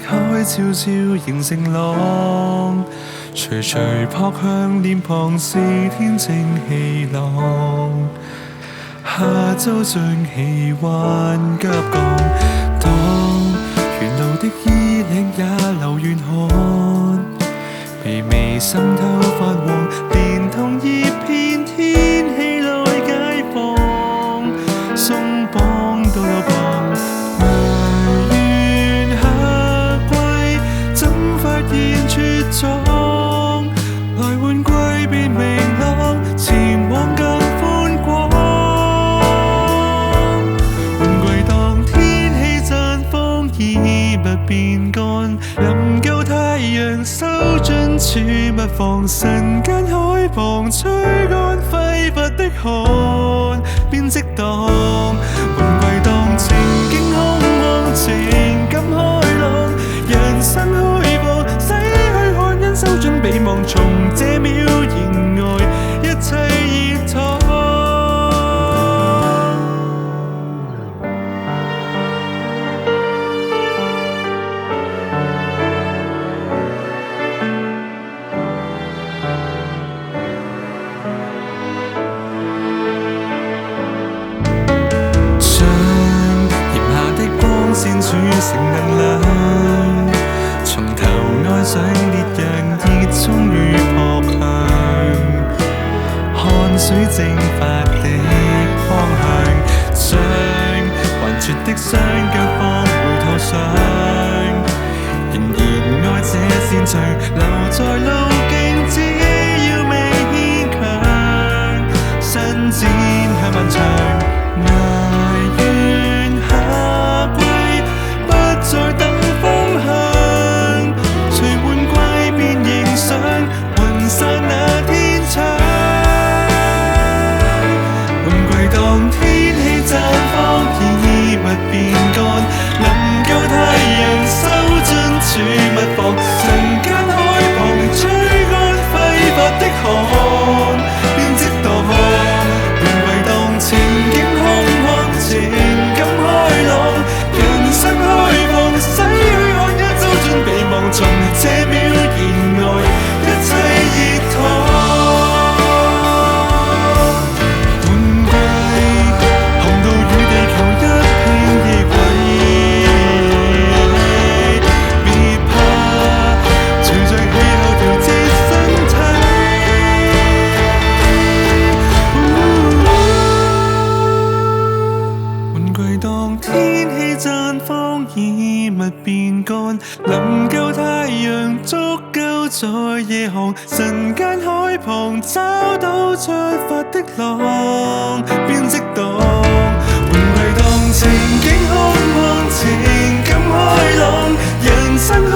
海悄悄形成浪，徐徐撲向臉龐是天正氣朗。下周將氣溫急降，當沿路的衣領也流遠汗，微微滲透發黃，連同葉片天氣來解放，鬆綁到路旁，哀怨夏季怎發現絕狀，來換季變明朗，前往更寬廣。換季當天氣綻放，衣物變乾，臨夠太陽收進儲物房，晨間海旁吹乾揮發的汗，邊積當。換季當情景空曠，情感開朗，人生虛妄，洗去汗因收進備忘，從這秒言外一切熱燙。先煮成能量，從頭愛上烈陽，熱終於撲向汗水蒸發的方向，將還絕的雙腳放回頭上，仍然愛這線場，留在路徑只要未牽強，伸展向漫長。哀怨夏季再等風向，隨換季便迎上雲散那天窗。換季當天氣綻放，衣物變乾，臨夠太陽收進儲物房，晨間海旁吹乾揮發的汗，邊積當。換季當情景空曠，情感開朗，人生虛妄，洗去汗一周盡備忘，從這秒言外一切熱燙。換季紅到與地球一拼亦毀，別怕隨着氣候調節身體。換季當天氣綻放，衣物變乾，臨夠太陽足夠在夜航，晨間海旁找到出發的浪，邊積當。換季當情景空曠，情感開朗，人生開